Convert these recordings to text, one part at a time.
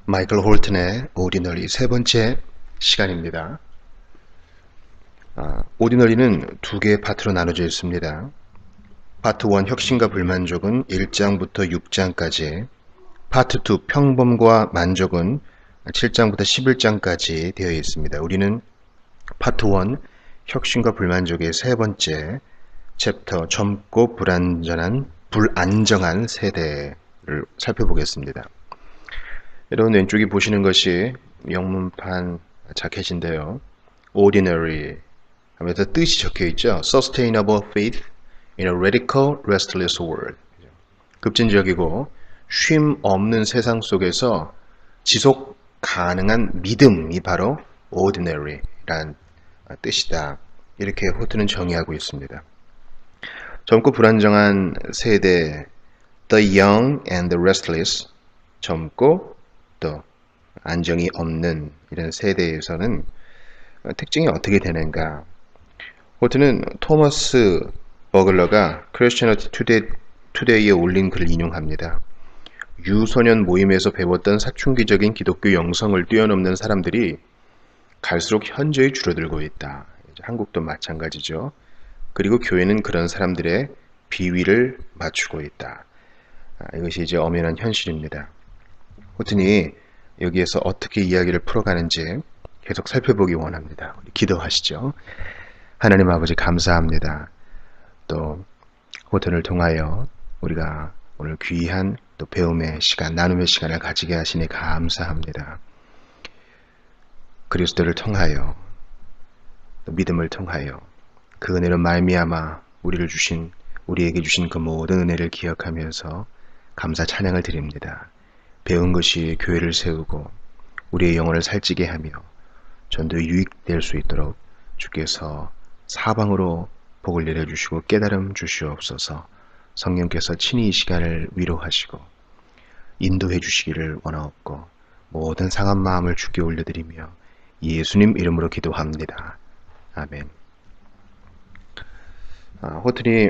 마이클 홀튼의 오디너리 세 번째 시간입니다. 오디너리는 두 개의 파트로 나눠져 있습니다. 파트 1 혁신과 불만족은 1장부터 6장까지, 파트 2 평범과 만족은 7장부터 11장까지 되어 있습니다. 우리는 파트 1 혁신과 불만족의 세 번째 챕터 젊고 불안정한 세대를 살펴보겠습니다. 여러분 왼쪽에 보시는 것이 영문판 자켓인데요. Ordinary 하면서 뜻이 적혀 있죠. Sustainable faith in a radical restless world. 급진적이고 쉼 없는 세상 속에서 지속 가능한 믿음이 바로 ordinary란 뜻이다. 이렇게 호트는 정의하고 있습니다. 젊고 불안정한 세대, the young and the restless, 젊고 또 안정이 없는 이런 세대에서는 특징이 어떻게 되는가? 호트는 토머스 버글러가 크리스천어티 투데이에 올린 글을 인용합니다. 유소년 모임에서 배웠던 사춘기적인 기독교 영성을 뛰어넘는 사람들이 갈수록 현저히 줄어들고 있다. 한국도 마찬가지죠. 그리고 교회는 그런 사람들의 비위를 맞추고 있다. 이것이 이제 엄연한 현실입니다. 호튼이 여기에서 어떻게 이야기를 풀어가는지 계속 살펴보기 원합니다. 우리 기도하시죠. 하나님 아버지 감사합니다. 또 호튼을 통하여 우리가 오늘 귀한 또 배움의 시간, 나눔의 시간을 가지게 하시니 감사합니다. 그리스도를 통하여 또 믿음을 통하여 그 은혜로 말미암아 우리에게 주신 그 모든 은혜를 기억하면서 감사 찬양을 드립니다. 배운 것이 교회를 세우고 우리의 영혼을 살찌게 하며 전도에 유익될 수 있도록 주께서 사방으로 복을 내려주시고 깨달음 주시옵소서. 성령께서 친히 이 시간을 위로하시고 인도해 주시기를 원하옵고 모든 상한 마음을 주께 올려드리며 예수님 이름으로 기도합니다. 아멘. 호튼이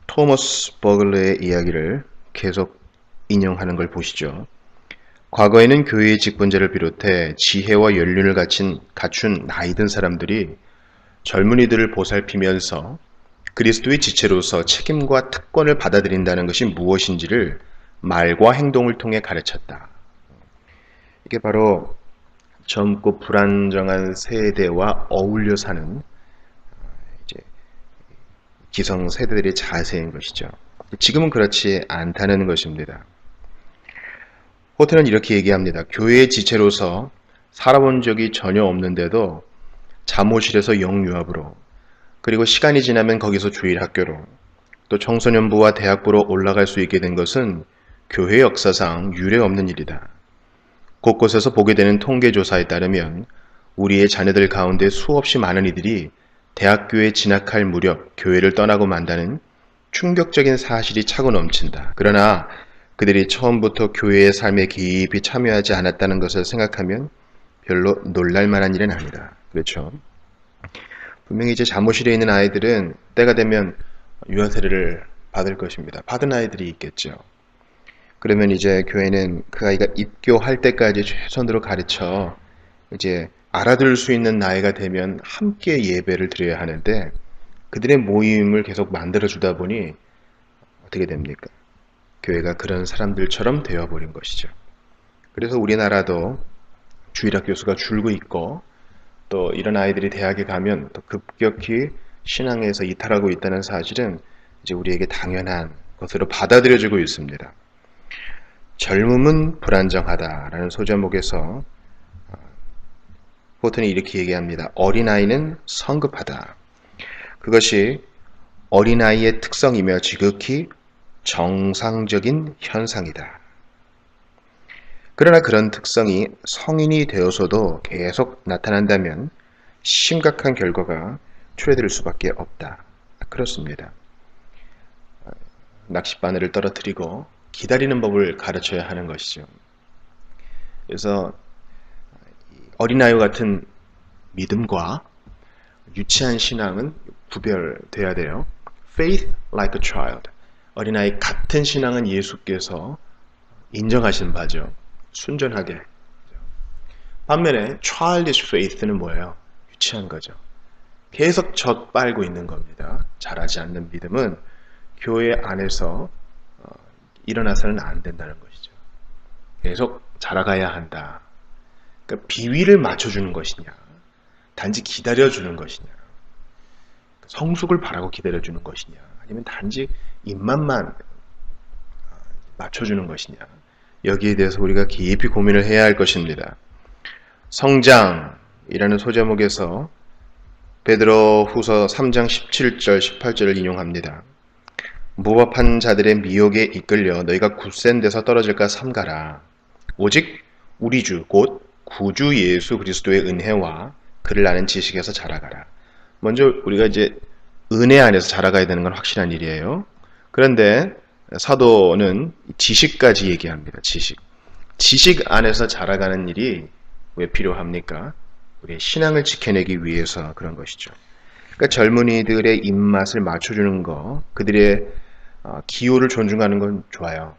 토머스 버글러의 이야기를 계속 인용하는 걸 보시죠. 과거에는 교회의 직분자를 비롯해 지혜와 연륜을 갖춘 나이든 사람들이 젊은이들을 보살피면서 그리스도의 지체로서 책임과 특권을 받아들인다는 것이 무엇인지를 말과 행동을 통해 가르쳤다. 이게 바로 젊고 불안정한 세대와 어울려 사는 기성 세대들의 자세인 것이죠. 지금은 그렇지 않다는 것입니다. 호튼은 이렇게 얘기합니다. 교회의 지체로서 살아본 적이 전혀 없는데도 잠옷실에서 영유아부로, 그리고 시간이 지나면 거기서 주일학교로, 또 청소년부와 대학부로 올라갈 수 있게 된 것은 교회 역사상 유례 없는 일이다. 곳곳에서 보게 되는 통계조사에 따르면 우리의 자녀들 가운데 수없이 많은 이들이 대학교에 진학할 무렵 교회를 떠나고 만다는 충격적인 사실이 차고 넘친다. 그러나 그들이 처음부터 교회의 삶에 깊이 참여하지 않았다는 것을 생각하면 별로 놀랄만한 일은 아니다. 그렇죠? 분명히 이제 잠옷실에 있는 아이들은 때가 되면 유아 세례를 받을 것입니다. 받은 아이들이 있겠죠. 그러면 이제 교회는 그 아이가 입교할 때까지 최선으로 가르쳐 이제 알아들을 수 있는 나이가 되면 함께 예배를 드려야 하는데 그들의 모임을 계속 만들어주다 보니 어떻게 됩니까? 교회가 그런 사람들처럼 되어버린 것이죠. 그래서 우리나라도 주일학교 수가 줄고 있고 또 이런 아이들이 대학에 가면 또 급격히 신앙에서 이탈하고 있다는 사실은 이제 우리에게 당연한 것으로 받아들여지고 있습니다. 젊음은 불안정하다라는 소제목에서 호튼이 이렇게 얘기합니다. 어린아이는 성급하다. 그것이 어린아이의 특성이며 지극히 정상적인 현상이다. 그러나 그런 특성이 성인이 되어서도 계속 나타난다면 심각한 결과가 초래될 수밖에 없다. 그렇습니다. 낚싯바늘을 떨어뜨리고 기다리는 법을 가르쳐야 하는 것이죠. 그래서 어린아이와 같은 믿음과 유치한 신앙은 구별돼야 돼요. Faith like a child. 어린아이 같은 신앙은 예수께서 인정하신 바죠. 순전하게. 반면에 childish faith는 뭐예요? 유치한 거죠. 계속 젖 빨고 있는 겁니다. 자라지 않는 믿음은 교회 안에서 일어나서는 안 된다는 것이죠. 계속 자라가야 한다. 그러니까 비위를 맞춰주는 것이냐, 단지 기다려주는 것이냐, 성숙을 바라고 기다려주는 것이냐, 아니면 단지 입맛만 맞춰주는 것이냐, 여기에 대해서 우리가 깊이 고민을 해야 할 것입니다. 성장이라는 소제목에서 베드로 후서 3장 17절 18절을 인용합니다. 무법한 자들의 미혹에 이끌려 너희가 굳센 데서 떨어질까 삼가라. 오직 우리 주 곧 구주 예수 그리스도의 은혜와 그를 아는 지식에서 자라가라. 먼저 우리가 이제 은혜 안에서 자라가야 되는 건 확실한 일이에요. 그런데 사도는 지식까지 얘기합니다. 지식 안에서 자라가는 일이 왜 필요합니까? 우리의 신앙을 지켜내기 위해서 그런 것이죠. 그러니까 젊은이들의 입맛을 맞춰주는 거, 그들의 기호를 존중하는 건 좋아요.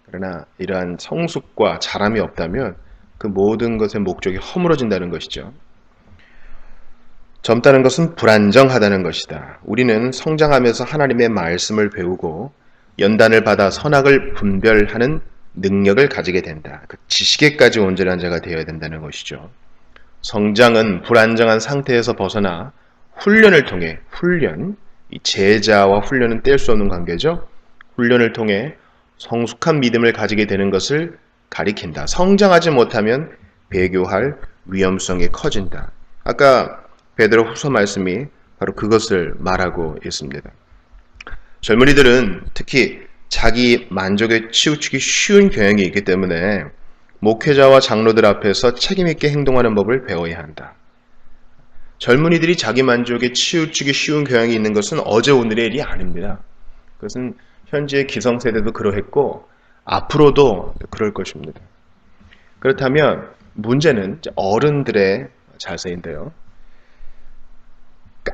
그러나 이러한 성숙과 자람이 없다면 그 모든 것의 목적이 허물어진다는 것이죠. 젊다는 것은 불안정하다는 것이다. 우리는 성장하면서 하나님의 말씀을 배우고 연단을 받아 선악을 분별하는 능력을 가지게 된다. 그 지식에까지 온전한 자가 되어야 된다는 것이죠. 성장은 불안정한 상태에서 벗어나 훈련을 통해, 이 제자와 훈련은 뗄 수 없는 관계죠. 훈련을 통해 성숙한 믿음을 가지게 되는 것을 가리킨다. 성장하지 못하면 배교할 위험성이 커진다. 아까 베드로 후서 말씀이 바로 그것을 말하고 있습니다. 젊은이들은 특히 자기 만족에 치우치기 쉬운 경향이 있기 때문에 목회자와 장로들 앞에서 책임있게 행동하는 법을 배워야 한다. 젊은이들이 자기 만족에 치우치기 쉬운 경향이 있는 것은 어제 오늘의 일이 아닙니다. 그것은 현재 기성세대도 그러했고 앞으로도 그럴 것입니다. 그렇다면 문제는 어른들의 자세인데요.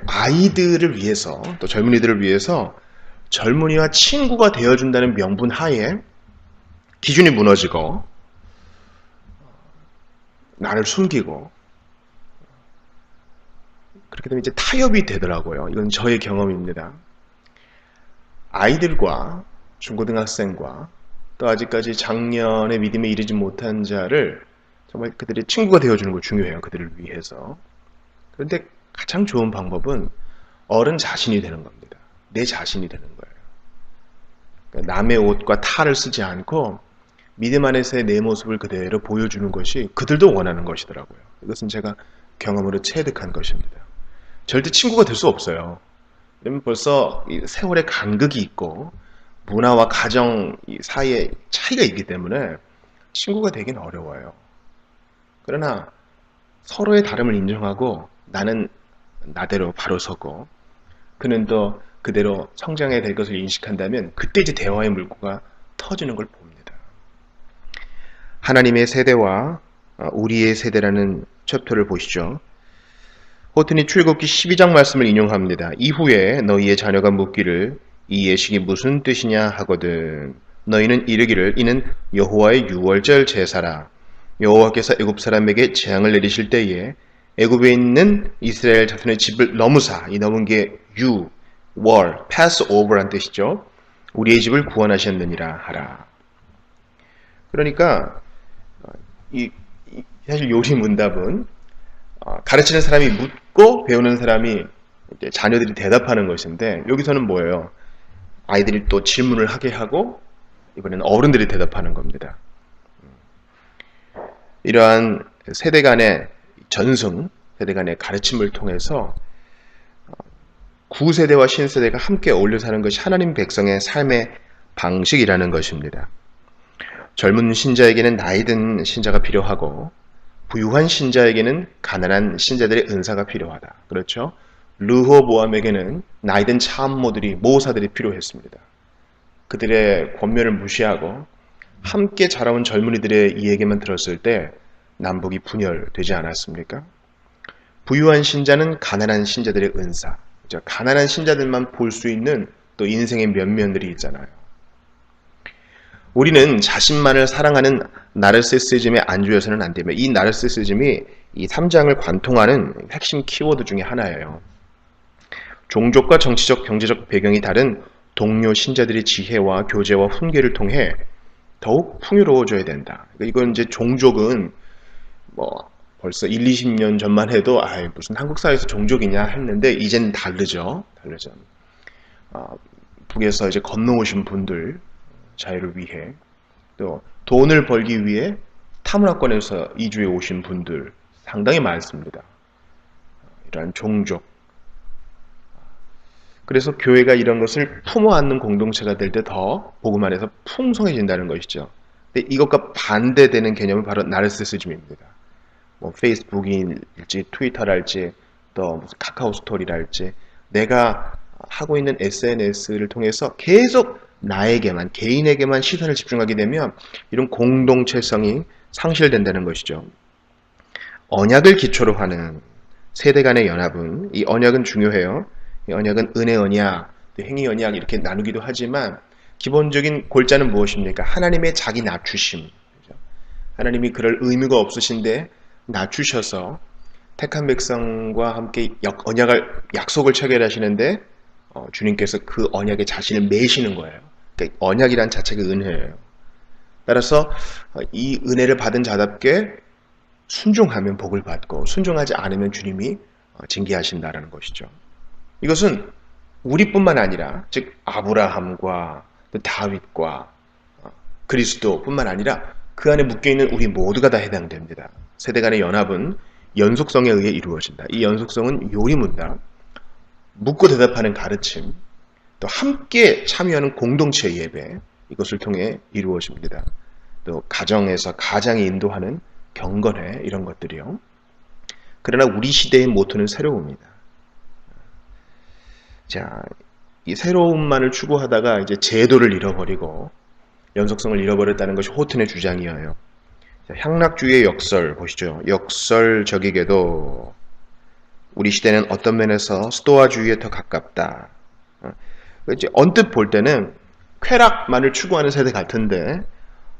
아이들을 위해서, 또 젊은이들을 위해서 젊은이와 친구가 되어준다는 명분 하에 기준이 무너지고 나를 숨기고 그렇게 되면 이제 타협이 되더라고요. 이건 저의 경험입니다. 아이들과 중고등학생과 또 아직까지 작년에 믿음에 이르지 못한 자를 정말 그들의 친구가 되어주는 거 중요해요. 그들을 위해서. 그런데 가장 좋은 방법은 어른 자신이 되는 겁니다. 내 자신이 되는 거예요. 그러니까 남의 옷과 탈을 쓰지 않고 믿음 안에서의 내 모습을 그대로 보여주는 것이 그들도 원하는 것이더라고요. 이것은 제가 경험으로 체득한 것입니다. 절대 친구가 될 수 없어요. 왜냐면 벌써 세월의 간극이 있고 문화와 가정 사이에 차이가 있기 때문에 친구가 되긴 어려워요. 그러나 서로의 다름을 인정하고 나는 나대로 바로 서고 그는 또 그대로 성장해야 될 것을 인식한다면 그때 이제 대화의 물꼬가 터지는 걸 봅니다. 하나님의 세대와 우리의 세대라는 챕터를 보시죠. 호튼이 출애굽기 12장 말씀을 인용합니다. 이후에 너희의 자녀가 묻기를 이 예식이 무슨 뜻이냐 하거든 너희는 이르기를 이는 여호와의 유월절 제사라. 여호와께서 애굽 사람에게 재앙을 내리실 때에 애굽에 있는 이스라엘 자손의 집을 넘으사, 이 넘은 게 Passover란 뜻이죠. 우리의 집을 구원하셨느니라 하라. 그러니까 사실 요리 문답은 가르치는 사람이 묻고 배우는 사람이 이제 자녀들이 대답하는 것인데 여기서는 뭐예요? 아이들이 또 질문을 하게 하고 이번에는 어른들이 대답하는 겁니다. 이러한 세대 간의 전승, 세대 간의 가르침을 통해서 구세대와 신세대가 함께 어울려 사는 것이 하나님 백성의 삶의 방식이라는 것입니다. 젊은 신자에게는 나이든 신자가 필요하고 부유한 신자에게는 가난한 신자들의 은사가 필요하다. 그렇죠? 르호보암에게는 나이든 참모들이 모사들이 필요했습니다. 그들의 권면을 무시하고 함께 자라온 젊은이들의 이야기만 들었을 때 남북이 분열되지 않았습니까? 부유한 신자는 가난한 신자들의 은사, 가난한 신자들만 볼 수 있는 또 인생의 면면들이 있잖아요. 우리는 자신만을 사랑하는 나르시시즘에 안주해서는 안 되며 이 나르시시즘이 이 3장을 관통하는 핵심 키워드 중에 하나예요. 종족과 정치적, 경제적 배경이 다른 동료 신자들의 지혜와 교제와 훈계를 통해 더욱 풍요로워져야 된다. 이건 이제 종족은 뭐 벌써 1, 20년 전만 해도 무슨 한국 사회에서 종족이냐 했는데 이제는 다르죠. 북에서 이제 건너오신 분들 자유를 위해 또 돈을 벌기 위해 타문화권에서 이주해 오신 분들 상당히 많습니다. 이러한 종족. 그래서 교회가 이런 것을 품어 안는 공동체가 될 때 더 복음 안에서 풍성해진다는 것이죠. 근데 이것과 반대되는 개념은 바로 나르시시즘입니다. 뭐 페이스북일지 트위터랄지 또 무슨 카카오 스토리랄지 내가 하고 있는 SNS를 통해서 계속 나에게만, 개인에게만 시선을 집중하게 되면 이런 공동체성이 상실된다는 것이죠. 언약을 기초로 하는 세대 간의 연합은, 이 언약은 중요해요. 이 언약은 은혜 언약, 행위 언약 이렇게 나누기도 하지만 기본적인 골자는 무엇입니까? 하나님의 자기 낮추심. 하나님이 그럴 의무가 없으신데 낮추셔서 택한 백성과 함께 언약을, 약속을 체결하시는데 주님께서 그 언약에 자신을 매시는 거예요. 그러니까 언약이란 자체가 은혜예요. 따라서 이 은혜를 받은 자답게 순종하면 복을 받고 순종하지 않으면 주님이 징계하신다라는 것이죠. 이것은 우리뿐만 아니라 즉 아브라함과 다윗과 그리스도뿐만 아니라 그 안에 묶여있는 우리 모두가 다 해당됩니다. 세대 간의 연합은 연속성에 의해 이루어진다. 이 연속성은 요리문답, 묻고 대답하는 가르침, 또 함께 참여하는 공동체 예배, 이것을 통해 이루어집니다. 또 가정에서 가장이 인도하는 경건회, 이런 것들이요. 그러나 우리 시대의 모토는 새로움입니다. 자, 이 새로움만을 추구하다가 이제 제도를 잃어버리고 연속성을 잃어버렸다는 것이 호튼의 주장이에요. 자, 향락주의의 역설 보시죠. 역설적이게도 우리 시대는 어떤 면에서 스토아주의에 더 가깝다. 이제 언뜻 볼 때는 쾌락만을 추구하는 세대 같은데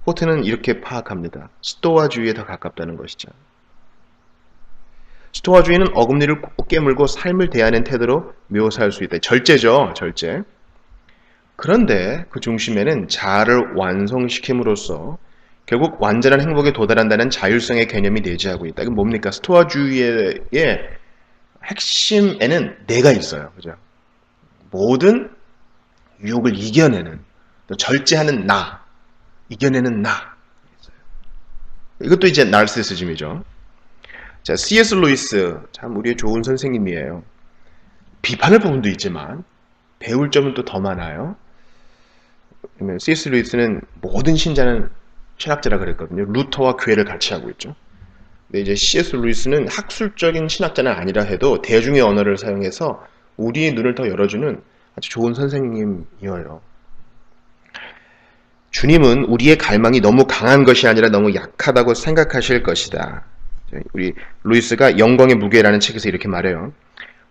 호튼은 이렇게 파악합니다. 스토아주의에 더 가깝다는 것이죠. 스토아주의는 어금니를 꼭 깨물고 삶을 대하는 태도로 묘사할 수 있다. 절제죠, 절제. 그런데 그 중심에는 자아를 완성시킴으로써 결국 완전한 행복에 도달한다는 자율성의 개념이 내재하고 있다. 이건 뭡니까? 스토아주의의 핵심에는 내가 있어요. 그죠? 모든 유혹을 이겨내는, 또 절제하는 나, 이겨내는 나. 이것도 이제 나르시시즘이죠. 자, C.S. 루이스, 참 우리의 좋은 선생님이에요. 비판할 부분도 있지만 배울 점은 또 더 많아요. C.S. 루이스는 모든 신자는 신학자라 그랬거든요. 루터와 교회를 같이 하고 있죠. 근데 이제 C.S. 루이스는 학술적인 신학자는 아니라 해도 대중의 언어를 사용해서 우리의 눈을 더 열어주는 아주 좋은 선생님이에요. 주님은 우리의 갈망이 너무 강한 것이 아니라 너무 약하다고 생각하실 것이다. 우리 루이스가 영광의 무게라는 책에서 이렇게 말해요.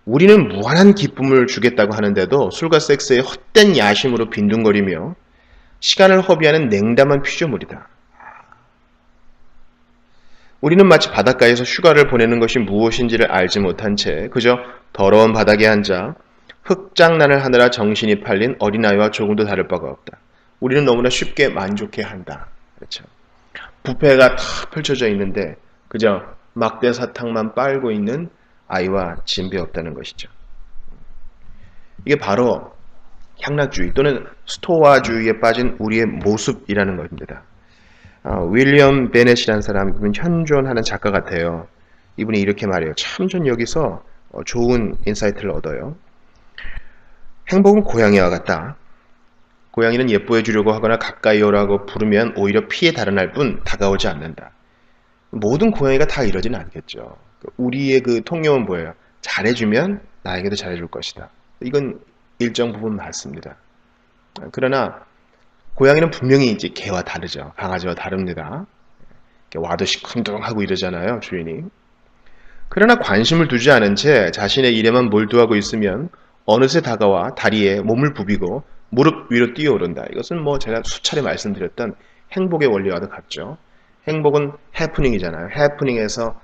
우리는 무한한 기쁨을 주겠다고 하는데도 술과 섹스에 헛된 야심으로 빈둥거리며 시간을 허비하는 냉담한 피조물이다. 우리는 마치 바닷가에서 휴가를 보내는 것이 무엇인지를 알지 못한 채 그저 더러운 바닥에 앉아 흙장난을 하느라 정신이 팔린 어린아이와 조금도 다를 바가 없다. 우리는 너무나 쉽게 만족해한다. 그렇죠. 뷔페가 다 펼쳐져 있는데 그저 막대 사탕만 빨고 있는 아이와 진배 없다는 것이죠. 이게 바로 향락주의 또는 스토아주의에 빠진 우리의 모습이라는 것입니다. 윌리엄 베넷이라는 사람은 현존하는 작가 같아요. 이분이 이렇게 말해요. 참 전 여기서 좋은 인사이트를 얻어요. 행복은 고양이와 같다. 고양이는 예뻐해 주려고 하거나 가까이 오라고 부르면 오히려 피해 달아날 뿐 다가오지 않는다. 모든 고양이가 다 이러지는 않겠죠. 우리의 그 통념은 뭐예요? 잘해주면 나에게도 잘해줄 것이다. 이건 일정 부분 맞습니다. 그러나 고양이는 분명히 이제 개와 다르죠. 강아지와 다릅니다. 와도 시큰둥하고 이러잖아요, 주인이. 그러나 관심을 두지 않은 채 자신의 일에만 몰두하고 있으면 어느새 다가와 다리에 몸을 부비고 무릎 위로 뛰어오른다. 이것은 뭐 제가 수차례 말씀드렸던 행복의 원리와도 같죠. 행복은 해프닝이잖아요. 해프닝에서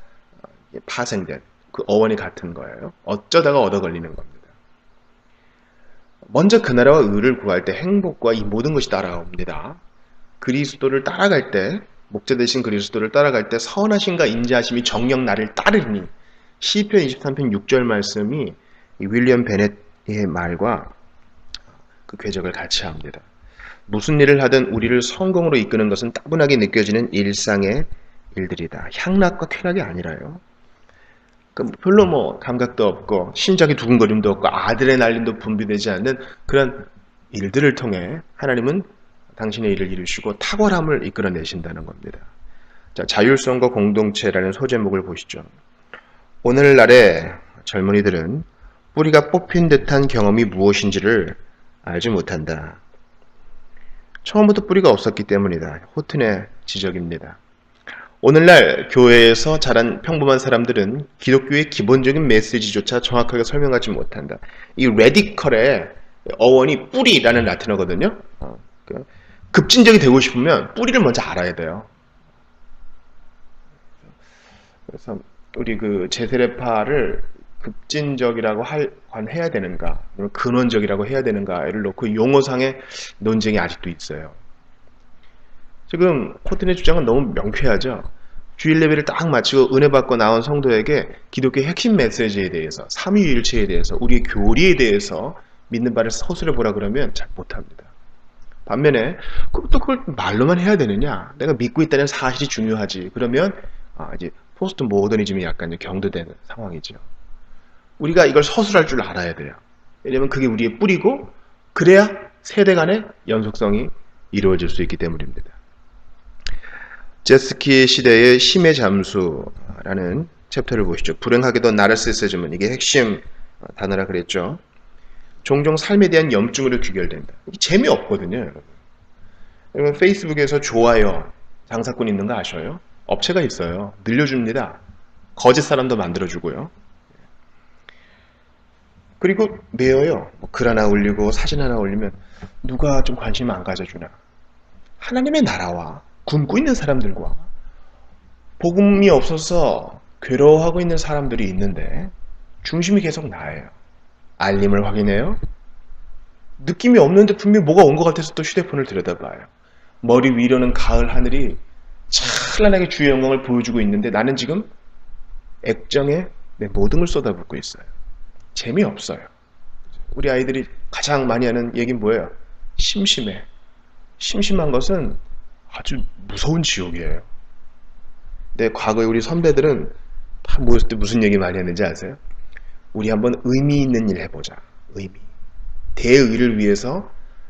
파생된 그 어원이 같은 거예요. 어쩌다가 얻어 걸리는 겁니다. 먼저 그 나라와 의를 구할 때 행복과 이 모든 것이 따라옵니다. 그리스도를 따라갈 때, 목자 되신 그리스도를 따라갈 때 선하심과 인자하심이 정녕 나를 따르니, 시편 23편 6절 말씀이 이 윌리엄 베넷의 말과 그 궤적을 같이 합니다. 무슨 일을 하든 우리를 성공으로 이끄는 것은 따분하게 느껴지는 일상의 일들이다. 향락과 쾌락이 아니라요. 별로 뭐 감각도 없고 심장의 두근거림도 없고 아드레날린도 분비되지 않는 그런 일들을 통해 하나님은 당신의 일을 이루시고 탁월함을 이끌어내신다는 겁니다. 자, 자율성과 공동체라는 소제목을 보시죠. 오늘날의 젊은이들은 뿌리가 뽑힌 듯한 경험이 무엇인지를 알지 못한다. 처음부터 뿌리가 없었기 때문이다. 호튼의 지적입니다. 오늘날 교회에서 자란 평범한 사람들은 기독교의 기본적인 메시지조차 정확하게 설명하지 못한다. 이 레디컬의 어원이 뿌리라는 라틴어거든요. 급진적이 되고 싶으면 뿌리를 먼저 알아야 돼요. 그래서 우리 그 제세례파를 급진적이라고 해야 되는가, 근원적이라고 해야 되는가를 놓고 용어상의 논쟁이 아직도 있어요. 지금 코튼의 주장은 너무 명쾌하죠. 주일 예배를 딱 마치고 은혜 받고 나온 성도에게 기독교의 핵심 메시지에 대해서, 삼위일체에 대해서, 우리의 교리에 대해서 믿는 바를 서술해 보라 그러면 잘 못합니다. 반면에 또 그걸 말로만 해야 되느냐? 내가 믿고 있다는 사실이 중요하지. 그러면 이제 포스트 모더니즘이 약간 경도되는 상황이죠. 우리가 이걸 서술할 줄 알아야 돼요. 왜냐하면 그게 우리의 뿌리고 그래야 세대 간의 연속성이 이루어질 수 있기 때문입니다. 제스키 시대의 심의 잠수라는 챕터를 보시죠. 불행하게도 나르시시즘은 이게 핵심 단어라 그랬죠. 종종 삶에 대한 염증으로 귀결된다. 이게 재미없거든요. 여러분 페이스북에서 좋아요 장사꾼 있는 거 아셔요? 업체가 있어요. 늘려줍니다. 거짓 사람도 만들어주고요. 그리고 매어요. 글 하나 올리고 사진 하나 올리면 누가 좀 관심 안 가져주나. 하나님의 나라와 굶고 있는 사람들과 복음이 없어서 괴로워하고 있는 사람들이 있는데 중심이 계속 나예요. 알림을 확인해요. 느낌이 없는데 분명히 뭐가 온 것 같아서 또 휴대폰을 들여다봐요. 머리 위로는 가을 하늘이 찬란하게 주의 영광을 보여주고 있는데 나는 지금 액정에 내 모든 걸 쏟아붓고 있어요. 재미없어요. 우리 아이들이 가장 많이 하는 얘기는 뭐예요? 심심해. 심심한 것은 아주 무서운 지옥이에요. 근데 과거에 우리 선배들은 다 모였을 때 무슨 얘기 많이 했는지 아세요? 우리 한번 의미 있는 일 해보자. 의미. 대의를 위해서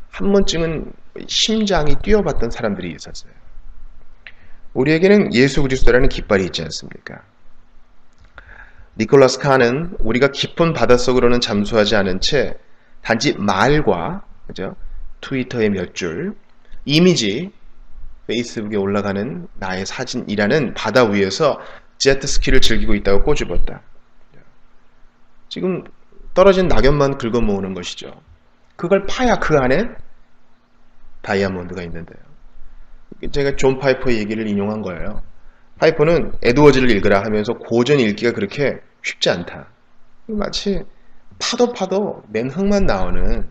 한 번쯤은 심장이 뛰어봤던 사람들이 있었어요. 우리에게는 예수 그리스도라는 깃발이 있지 않습니까? 니콜라스 칸은 우리가 깊은 바닷속으로는 잠수하지 않은 채 단지 말과 그죠? 트위터의 몇 줄, 이미지, 페이스북에 올라가는 나의 사진이라는 바다 위에서 제트스키를 즐기고 있다고 꼬집었다. 지금 떨어진 낙엽만 긁어 모으는 것이죠. 그걸 파야 그 안에 다이아몬드가 있는데요. 제가 존 파이퍼의 얘기를 인용한 거예요. 파이퍼는 에드워즈를 읽으라 하면서 고전 읽기가 그렇게 쉽지 않다. 마치 파도 맹흙만 나오는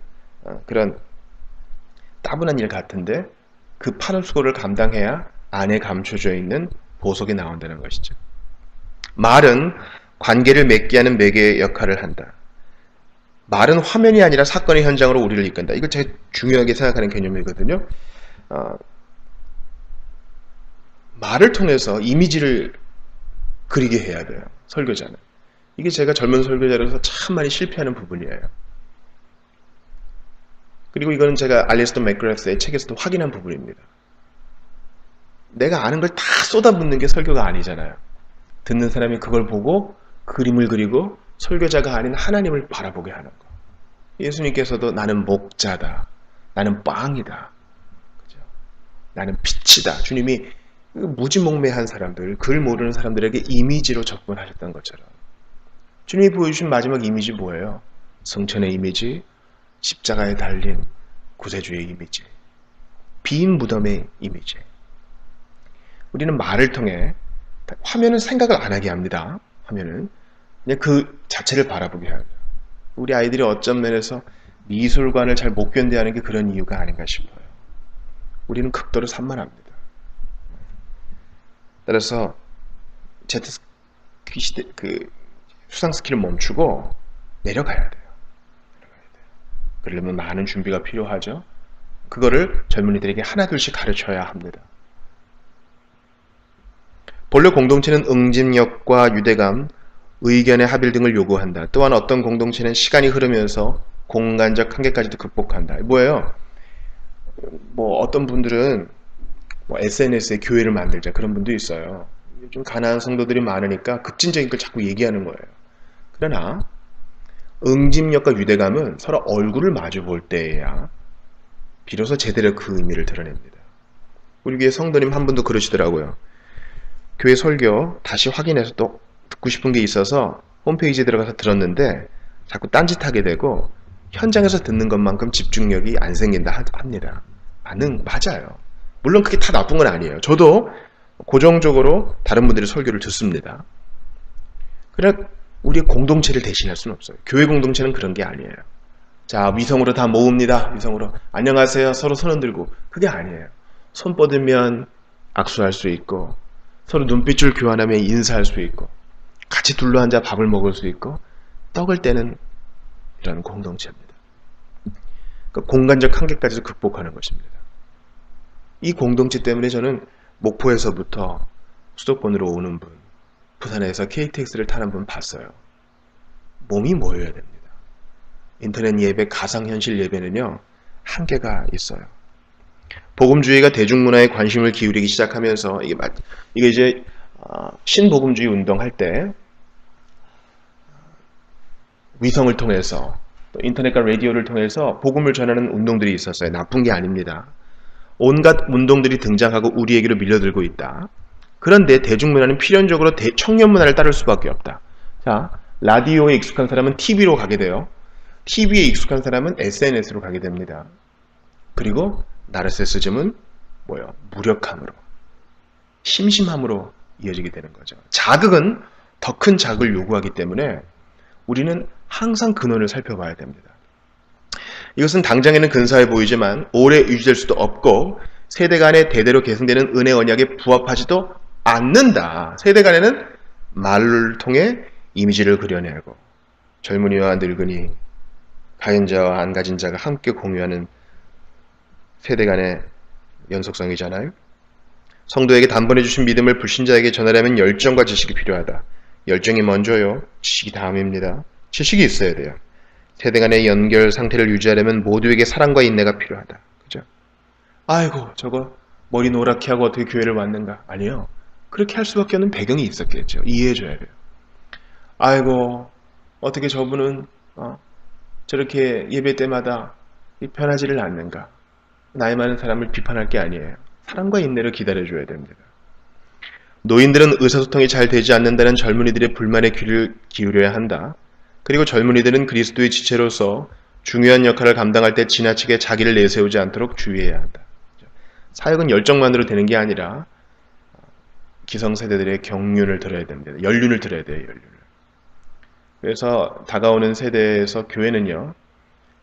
그런 따분한 일 같은데 그 파는 수고를 감당해야 안에 감춰져 있는 보석이 나온다는 것이죠. 말은 관계를 맺게 하는 매개의 역할을 한다. 말은 화면이 아니라 사건의 현장으로 우리를 이끈다. 이거 제가 중요하게 생각하는 개념이거든요. 말을 통해서 이미지를 그리게 해야 돼요. 설교자는. 이게 제가 젊은 설교자로서 참 많이 실패하는 부분이에요. 그리고 이거는 제가 알리스터 맥그래스의 책에서도 확인한 부분입니다. 내가 아는 걸 다 쏟아붓는 게 설교가 아니잖아요. 듣는 사람이 그걸 보고 그림을 그리고 설교자가 아닌 하나님을 바라보게 하는 거. 예수님께서도 나는 목자다. 나는 빵이다. 그죠? 나는 빛이다. 주님이 무지몽매한 사람들, 글 모르는 사람들에게 이미지로 접근하셨던 것처럼. 주님이 보여주신 마지막 이미지 뭐예요? 성천의 이미지, 십자가에 달린 구세주의 이미지, 빈 무덤의 이미지. 우리는 말을 통해 화면은 생각을 안 하게 합니다. 화면은 그냥 그 자체를 바라보게 하죠. 우리 아이들이 어떤 면에서 미술관을 잘 못 견뎌하는 게 그런 이유가 아닌가 싶어요. 우리는 극도로 산만합니다. 따라서 수상 스키를 멈추고 내려가야 돼요. 그러려면 많은 준비가 필요하죠. 그거를 젊은이들에게 하나둘씩 가르쳐야 합니다. 본래 공동체는 응집력과 유대감, 의견의 합일 등을 요구한다. 또한 어떤 공동체는 시간이 흐르면서 공간적 한계까지도 극복한다. 뭐예요? 어떤 분들은 SNS에 교회를 만들자 그런 분도 있어요. 좀 가난한 성도들이 많으니까 급진적인 걸 자꾸 얘기하는 거예요. 그러나 응집력과 유대감은 서로 얼굴을 마주 볼 때에야 비로소 제대로 그 의미를 드러냅니다. 우리 교회 성도님 한 분도 그러시더라고요. 교회 설교 다시 확인해서 또 듣고 싶은 게 있어서 홈페이지에 들어가서 들었는데 자꾸 딴짓하게 되고 현장에서 듣는 것만큼 집중력이 안 생긴다 합니다. 맞아요. 물론 그게 다 나쁜 건 아니에요. 저도 고정적으로 다른 분들의 설교를 듣습니다. 그러나 우리의 공동체를 대신할 수는 없어요. 교회 공동체는 그런 게 아니에요. 자, 위성으로 다 모읍니다. 위성으로. 안녕하세요. 서로 손 흔들고. 그게 아니에요. 손 뻗으면 악수할 수 있고 서로 눈빛을 교환하며 인사할 수 있고 같이 둘러앉아 밥을 먹을 수 있고 떡을 떼는 이런 공동체입니다. 그러니까 공간적 한계까지도 극복하는 것입니다. 이 공동체 때문에 저는 목포에서부터 수도권으로 오는 분, 부산에서 KTX를 타는 분 봤어요. 몸이 모여야 됩니다. 인터넷 예배, 가상현실 예배는요, 한계가 있어요. 복음주의가 대중문화에 관심을 기울이기 시작하면서 이게 이제 신복음주의 운동할 때 위성을 통해서 또 인터넷과 라디오를 통해서 복음을 전하는 운동들이 있었어요. 나쁜 게 아닙니다. 온갖 운동들이 등장하고 우리에게로 밀려들고 있다. 그런데 대중문화는 필연적으로 청년 문화를 따를 수밖에 없다. 자, 라디오에 익숙한 사람은 TV로 가게 돼요. TV에 익숙한 사람은 SNS로 가게 됩니다. 그리고 나르시시즘은 뭐예요? 무력함으로, 심심함으로 이어지게 되는 거죠. 자극은 더 큰 자극을 요구하기 때문에 우리는 항상 근원을 살펴봐야 됩니다. 이것은 당장에는 근사해 보이지만 오래 유지될 수도 없고 세대 간에 대대로 계승되는 은혜 언약에 부합하지도 않는다. 세대 간에는 말을 통해 이미지를 그려내고 젊은이와 늙은이, 가진 자와 안 가진 자가 함께 공유하는 세대 간의 연속성이잖아요. 성도에게 단번에 주신 믿음을 불신자에게 전하려면 열정과 지식이 필요하다. 열정이 먼저요. 지식이 다음입니다. 지식이 있어야 돼요. 세대 간의 연결 상태를 유지하려면 모두에게 사랑과 인내가 필요하다. 그죠? 아이고, 저거 머리 노랗게 하고 어떻게 교회를 왔는가? 아니요. 그렇게 할 수밖에 없는 배경이 있었겠죠. 이해해줘야 돼요. 아이고, 어떻게 저분은 저렇게 예배 때마다 편하지를 않는가? 나이 많은 사람을 비판할 게 아니에요. 사랑과 인내를 기다려줘야 됩니다. 노인들은 의사소통이 잘 되지 않는다는 젊은이들의 불만에 귀를 기울여야 한다. 그리고 젊은이들은 그리스도의 지체로서 중요한 역할을 감당할 때 지나치게 자기를 내세우지 않도록 주의해야 한다. 사역은 열정만으로 되는 게 아니라 기성세대들의 경륜을 들어야 됩니다. 연륜을 들어야 돼요. 연륜을. 그래서 다가오는 세대에서 교회는요,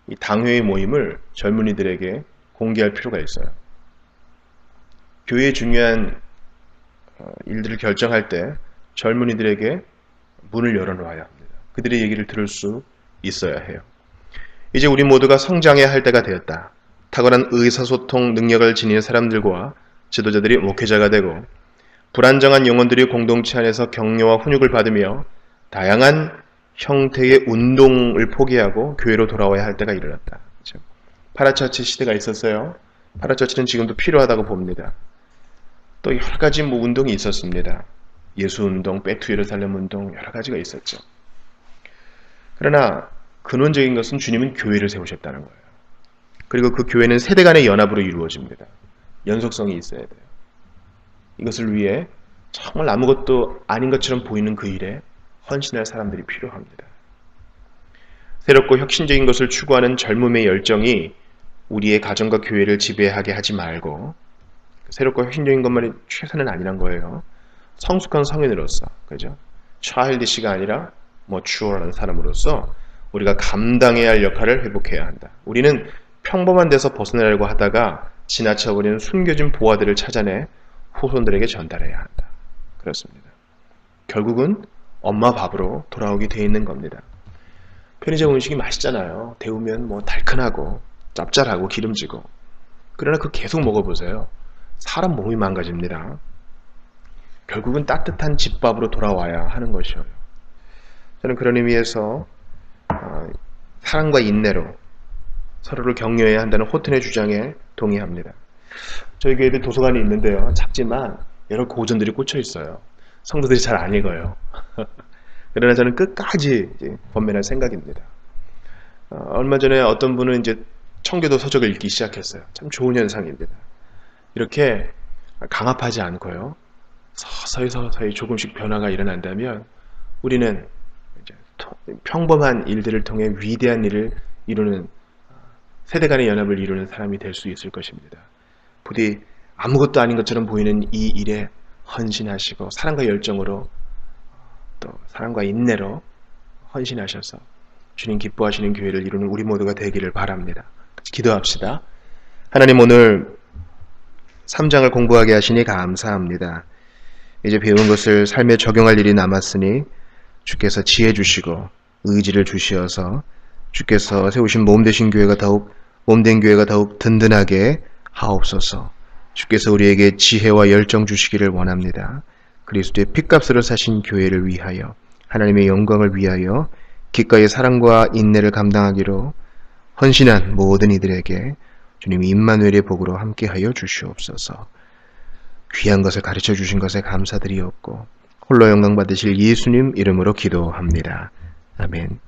이 당회의 모임을 젊은이들에게 공개할 필요가 있어요. 교회의 중요한 일들을 결정할 때 젊은이들에게 문을 열어놓아야 합니다. 그들의 얘기를 들을 수 있어야 해요. 이제 우리 모두가 성장해야 할 때가 되었다. 탁월한 의사소통 능력을 지닌 사람들과 지도자들이 목회자가 되고 불안정한 영혼들이 공동체 안에서 격려와 훈육을 받으며 다양한 형태의 운동을 포기하고 교회로 돌아와야 할 때가 이르렀다. 그렇죠? 파라처치 시대가 있었어요. 파라처치는 지금도 필요하다고 봅니다. 또 여러 가지 운동이 있었습니다. 예수운동, 백투 예루살렘 운동 여러 가지가 있었죠. 그러나 근원적인 것은 주님은 교회를 세우셨다는 거예요. 그리고 그 교회는 세대 간의 연합으로 이루어집니다. 연속성이 있어야 돼요. 이것을 위해 정말 아무것도 아닌 것처럼 보이는 그 일에 헌신할 사람들이 필요합니다. 새롭고 혁신적인 것을 추구하는 젊음의 열정이 우리의 가정과 교회를 지배하게 하지 말고 새롭고 혁신적인 것만이 최선은 아니란 거예요. 성숙한 성인으로서, 그죠? childish가 아니라 mature라는 사람으로서 우리가 감당해야 할 역할을 회복해야 한다. 우리는 평범한 데서 벗어나려고 하다가 지나쳐버리는 숨겨진 보화들을 찾아내 후손들에게 전달해야 한다. 그렇습니다. 결국은 엄마 밥으로 돌아오게 돼 있는 겁니다. 편의점 음식이 맛있잖아요. 데우면 뭐 달큰하고 짭짤하고 기름지고. 그러나 그거 계속 먹어보세요. 사람 몸이 망가집니다. 결국은 따뜻한 집밥으로 돌아와야 하는 것이에요. 저는 그런 의미에서 사랑과 인내로 서로를 격려해야 한다는 호튼의 주장에 동의합니다. 저희 교회도 도서관이 있는데요. 작지만 여러 고전들이 꽂혀 있어요. 성도들이 잘 안 읽어요. 그러나 저는 끝까지 번면할 생각입니다. 얼마 전에 어떤 분은 이제 청교도 서적을 읽기 시작했어요. 참 좋은 현상입니다. 이렇게 강압하지 않고요. 서서히 조금씩 변화가 일어난다면 우리는 이제 평범한 일들을 통해 위대한 일을 이루는 세대 간의 연합을 이루는 사람이 될 수 있을 것입니다. 부디 아무것도 아닌 것처럼 보이는 이 일에 헌신하시고 사랑과 열정으로 또 사랑과 인내로 헌신하셔서 주님 기뻐하시는 교회를 이루는 우리 모두가 되기를 바랍니다. 같이 기도합시다. 하나님, 오늘 3장을 공부하게 하시니 감사합니다. 이제 배운 것을 삶에 적용할 일이 남았으니 주께서 지혜 주시고 의지를 주시어서 주께서 세우신 몸된 교회가 더욱 든든하게 하옵소서. 주께서 우리에게 지혜와 열정 주시기를 원합니다. 그리스도의 핏값으로 사신 교회를 위하여 하나님의 영광을 위하여 기꺼이 사랑과 인내를 감당하기로 헌신한 모든 이들에게 주님 임마누엘의 복으로 함께하여 주시옵소서. 귀한 것을 가르쳐 주신 것에 감사드리옵고 홀로 영광 받으실 예수님 이름으로 기도합니다. 아멘.